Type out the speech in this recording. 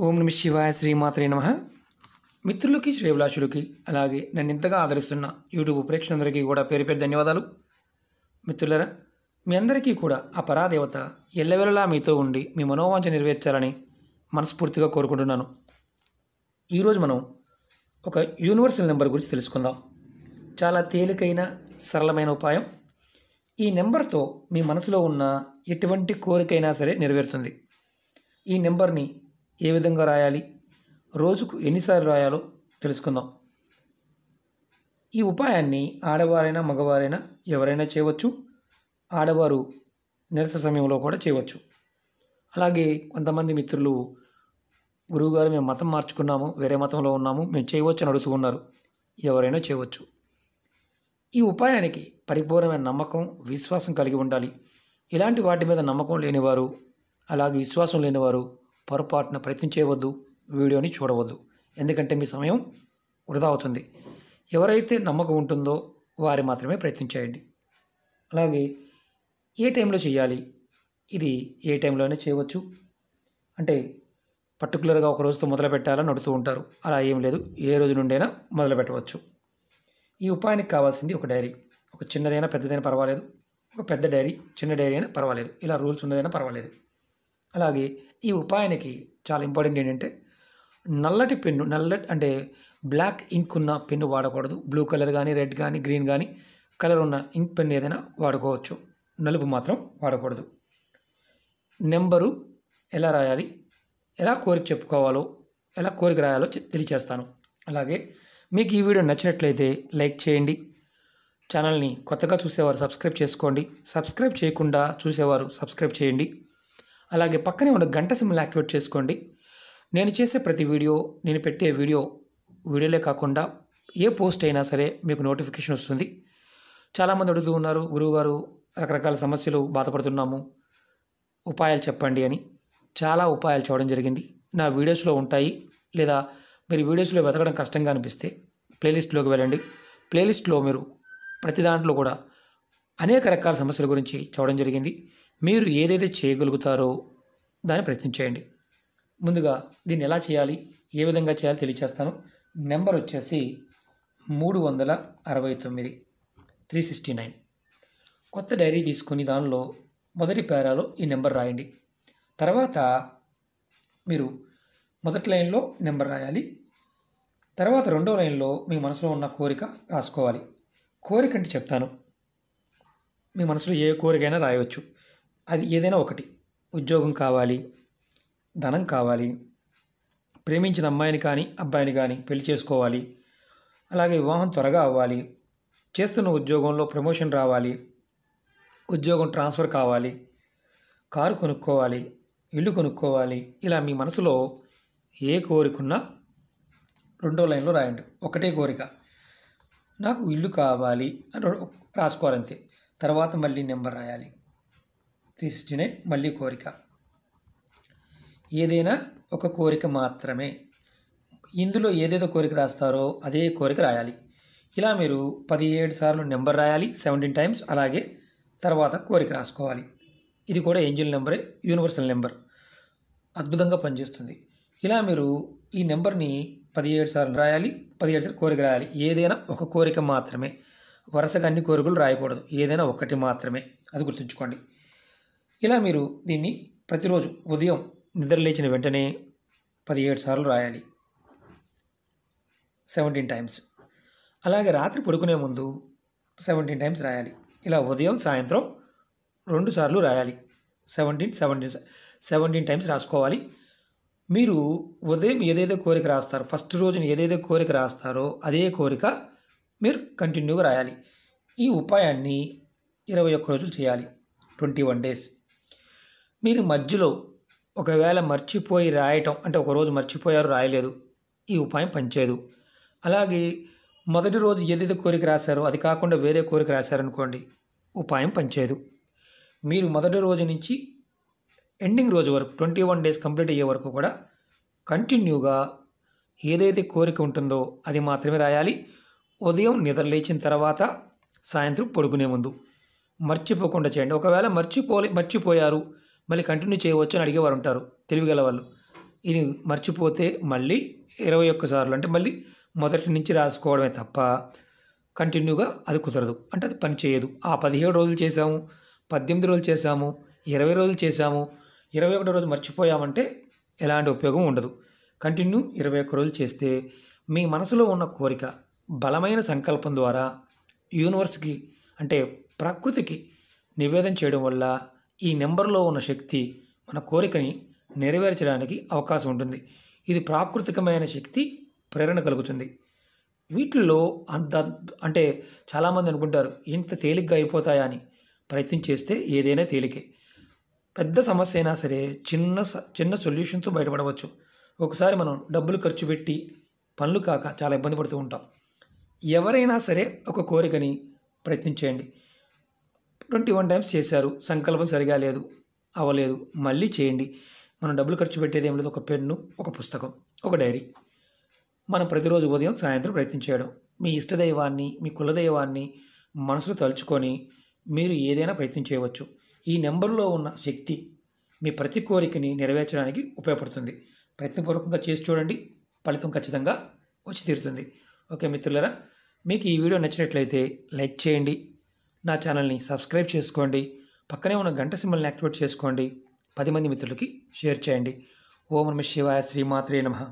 ఓం నమ శివాయ శ్రీమాత్రే నమః. మిత్రులకి శ్రేభిలాషులకి అలాగే నన్ను ఇంతగా ఆదరిస్తున్న యూట్యూబ్ ప్రేక్షకులందరికీ కూడా పేరు పేరు ధన్యవాదాలు. మిత్రులరా, మీ అందరికీ కూడా ఆ పరాదేవత ఎల్లవెల్లలా మీతో ఉండి మీ మనోవాంఛ నెరవేర్చాలని మనస్ఫూర్తిగా కోరుకుంటున్నాను. ఈరోజు మనం ఒక యూనివర్సల్ నెంబర్ గురించి తెలుసుకుందాం. చాలా తేలికైన సరళమైన ఉపాయం. ఈ నెంబర్తో మీ మనసులో ఉన్న ఎటువంటి కోరికైనా సరే నెరవేరుతుంది. ఈ నెంబర్ని ఏ విధంగా రాయాలి, రోజుకు ఎన్నిసార్లు రాయాలో తెలుసుకుందాం. ఈ ఉపాయాన్ని ఆడవారైనా మగవారైనా ఎవరైనా చేయవచ్చు. ఆడవారు నిరస సమయంలో కూడా చేయవచ్చు. అలాగే కొంతమంది మిత్రులు, గురువుగారు మేము మతం మార్చుకున్నాము, వేరే మతంలో ఉన్నాము, మేము చేయవచ్చు అని అడుగుతూ ఉన్నారు. ఎవరైనా చేయవచ్చు. ఈ ఉపాయానికి పరిపూర్ణమైన నమ్మకం, విశ్వాసం కలిగి ఉండాలి. ఇలాంటి వాటి మీద నమ్మకం లేనివారు, అలాగే విశ్వాసం లేనివారు పొరపాటున ప్రయత్నం చేయవద్దు, వీడియోని చూడవద్దు. ఎందుకంటే మీ సమయం వృధా అవుతుంది. ఎవరైతే నమ్మకం ఉంటుందో వారు మాత్రమే ప్రయత్నం చేయండి. అలాగే ఏ టైంలో చేయాలి, ఇది ఏ టైంలో అయినా చేయవచ్చు. అంటే పర్టికులర్గా ఒక రోజుతో మొదలు పెట్టాలని అడుగుతూ ఉంటారు. అలా ఏం లేదు, ఏ రోజు నుండైనా మొదలు పెట్టవచ్చు. ఈ ఉపాయానికి కావాల్సింది ఒక డైరీ. ఒక చిన్నదైనా పెద్దదైనా పర్వాలేదు, ఒక పెద్ద డైరీ చిన్న డైరీ అయినా పర్వాలేదు, ఇలా రూల్స్ ఉన్నదైనా పర్వాలేదు. అలాగే ఈ ఉపాయానికి చాలా ఇంపార్టెంట్ ఏంటంటే నల్లటి పెన్ను, అంటే బ్లాక్ ఇంక్ ఉన్న పెన్ను వాడకూడదు. బ్లూ కలర్ కానీ, రెడ్ కానీ, గ్రీన్ కానీ కలర్ ఉన్న ఇంక్ పెన్ను ఏదైనా వాడుకోవచ్చు. నలుపు మాత్రం వాడకూడదు. నెంబరు ఎలా రాయాలి, ఎలా కోరిక చెప్పుకోవాలో, ఎలా కోరిక రాయాలో తెలియచేస్తాను. అలాగే మీకు ఈ వీడియో నచ్చినట్లయితే లైక్ చేయండి. ఛానల్ని కొత్తగా చూసేవారు సబ్స్క్రైబ్ చేసుకోండి. సబ్స్క్రైబ్ చేయకుండా చూసేవారు సబ్స్క్రైబ్ చేయండి. అలాగే పక్కనే ఉన్న గంట సింబల్ యాక్టివేట్ చేసుకోండి. నేను చేసే ప్రతి వీడియో, నేను పెట్టే వీడియోలే కాకుండా ఏ పోస్ట్ అయినా సరే మీకు నోటిఫికేషన్ వస్తుంది. చాలామంది అడుగుతూ ఉన్నారు, గురువుగారు రకరకాల సమస్యలు బాధపడుతున్నాము, ఉపాయాలు చెప్పండి అని. చాలా ఉపాయాలు చూడడం జరిగింది, నా వీడియోస్లో ఉంటాయి. లేదా మీరు వీడియోస్లో వెతకడం కష్టంగా అనిపిస్తే ప్లేలిస్ట్లోకి వెళ్ళండి. ప్లేలిస్ట్లో మీరు ప్రతి దాంట్లో కూడా అనేక రకాల సమస్యల గురించి చూడడం జరిగింది. మీరు ఏదైతే చేయగలుగుతారో దాన్ని ప్రయత్నం చేయండి. ముందుగా దీన్ని ఎలా చేయాలి, ఏ విధంగా చేయాలో తెలియచేస్తాను. నెంబర్ వచ్చేసి 369, 369. కొత్త డైరీ తీసుకుని దానిలో మొదటి పేరాలో ఈ నెంబర్ రాయండి. తర్వాత మీరు మొదటి లైన్లో నెంబర్ రాయాలి. తర్వాత రెండో లైన్లో మీ మనసులో ఉన్న కోరిక రాసుకోవాలి. కోరిక అంటే చెప్తాను. మీ మనసులో ఏ కోరికైనా రాయవచ్చు. అది ఏదైనా ఒకటి. ఉద్యోగం కావాలి, ధనం కావాలి, ప్రేమించిన అమ్మాయిని కానీ అబ్బాయిని కానీ పెళ్లి చేసుకోవాలి, అలాగే వివాహం త్వరగా అవ్వాలి, చేస్తున్న ఉద్యోగంలో ప్రమోషన్ రావాలి, ఉద్యోగం ట్రాన్స్ఫర్ కావాలి, కారు కొనుక్కోవాలి, ఇల్లు కొనుక్కోవాలి. ఇలా మీ మనసులో ఏ కోరికున్నా రెండో లైన్లో రాయండి. ఒకటే కోరిక, నాకు ఇల్లు కావాలి అని రాసుకోవాలంతే. తర్వాత మళ్ళీ నెంబర్ రాయాలి 369, మళ్ళీ కోరిక. ఏదైనా ఒక కోరిక మాత్రమే. ఇందులో ఏదేదో కోరిక రాస్తారో అదే కోరిక రాయాలి. ఇలా మీరు 17 సార్లు నెంబర్ రాయాలి, 17 టైమ్స్. అలాగే తర్వాత కోరిక రాసుకోవాలి. ఇది కూడా ఏంజిల్ నెంబరే, యూనివర్సల్ నెంబర్, అద్భుతంగా పనిచేస్తుంది. ఇలా మీరు ఈ నెంబర్ని 17 సార్లు రాయాలి, 17 సార్లు కోరిక రాయాలి. ఏదైనా ఒక కోరిక మాత్రమే, వరుసగా అన్ని కోరికలు రాయకూడదు. ఏదైనా ఒకటి మాత్రమే, అది గుర్తుంచుకోండి. ఇలా మీరు దీన్ని ప్రతిరోజు ఉదయం నిద్రలేచిన వెంటనే 17 సార్లు రాయాలి, 17 టైమ్స్. అలాగే రాత్రి పడుకునే ముందు 17 టైమ్స్ రాయాలి. ఇలా ఉదయం సాయంత్రం 2 సార్లు రాయాలి. 17 టైమ్స్ రాసుకోవాలి. మీరు ఉదయం ఏదైతే కోరిక రాస్తారో, ఫస్ట్ రోజున ఏదైతే కోరిక రాస్తారో అదే కోరిక మీరు కంటిన్యూగా రాయాలి. ఈ ఉపాయాన్ని 21 రోజులు చేయాలి, 21 డేస్. మీరు మధ్యలో ఒకవేళ మర్చిపోయి రాయటం, అంటే ఒకరోజు మర్చిపోయారు రాయలేదు, ఈ ఉపాయం పనిచేయదు. అలాగే మొదటి రోజు ఏదైతే కోరిక రాశారో అది కాకుండా వేరే కోరిక రాశారనుకోండి, ఉపాయం పనిచేయదు. మీరు మొదటి రోజు నుంచి ఎండింగ్ రోజు వరకు 21 డేస్ కంప్లీట్ అయ్యే వరకు కూడా కంటిన్యూగా ఏదైతే కోరిక ఉంటుందో అది మాత్రమే రాయాలి. ఉదయం నిద్ర లేచిన తర్వాత, సాయంత్రం పడుకునే ముందు మర్చిపోకుండా చేయండి. ఒకవేళ మర్చిపోయారు, మళ్ళీ కంటిన్యూ చేయవచ్చు అని అడిగేవారు ఉంటారు తెలివిగల వాళ్ళు. ఇది మర్చిపోతే మళ్ళీ 21 సార్లు అంటే మళ్ళీ మొదటి నుంచి రాసుకోవడమే తప్ప కంటిన్యూగా అది కుదరదు. అంటే అది పని చేయదు. ఆ 17 రోజులు చేసాము, 18 రోజులు చేసాము, 20 రోజులు చేసాము, 21 రోజు మర్చిపోయామంటే ఎలాంటి ఉపయోగం ఉండదు. కంటిన్యూ 21 రోజులు చేస్తే మీ మనసులో ఉన్న కోరిక బలమైన సంకల్పం ద్వారా యూనివర్స్కి అంటే ప్రకృతికి నివేదన చేయడం వల్ల ఈ నెంబర్లో ఉన్న శక్తి మన కోరికని నెరవేర్చడానికి అవకాశం ఉంటుంది. ఇది ప్రాకృతికమైన శక్తి ప్రేరణ కలుగుతుంది. వీటిల్లో అంత అంటే చాలామంది అనుకుంటారు ఇంత తేలిగ్గా అయిపోతాయా అని. ప్రయత్నం చేస్తే ఏదైనా తేలికే. పెద్ద సమస్య అయినా సరే చిన్న సొల్యూషన్తో బయటపడవచ్చు. ఒకసారి మనం డబ్బులు ఖర్చు పెట్టి పనులు కాక చాలా ఇబ్బంది పడుతూ ఉంటాం. ఎవరైనా సరే ఒక కోరికని ప్రయత్నించేయండి. 21 టైమ్స్ చేశారు, సంకల్పం సరిగా లేదు, అవ్వలేదు, మళ్ళీ చేయండి. మనం డబ్బులు ఖర్చు పెట్టేది ఏం లేదు. ఒక పెన్ను, ఒక పుస్తకం, ఒక డైరీ. మనం ప్రతిరోజు ఉదయం సాయంత్రం ప్రయత్నం చేయడం. మీ ఇష్టదైవాన్ని, మీ కులదైవాన్ని మనసులో తలుచుకొని మీరు ఏదైనా ప్రయత్నం చేయవచ్చు. ఈ నెంబర్లో ఉన్న శక్తి మీ ప్రతి కోరికని నెరవేర్చడానికి ఉపయోగపడుతుంది. ప్రయత్నపూర్వకంగా చేసి చూడండి, ఫలితం ఖచ్చితంగా వచ్చి తీరుతుంది. ఓకే మిత్రులారా, మీకు ఈ వీడియో నచ్చినట్లయితే లైక్ చేయండి, నా ఛానల్ని సబ్స్క్రైబ్ చేసుకోండి, పక్కనే ఉన్న గంట సింబల్ని యాక్టివేట్ చేసుకోండి, 10 మంది మిత్రులకి షేర్ చేయండి. ఓం నమః శివాయ, శ్రీమాత్రే నమః.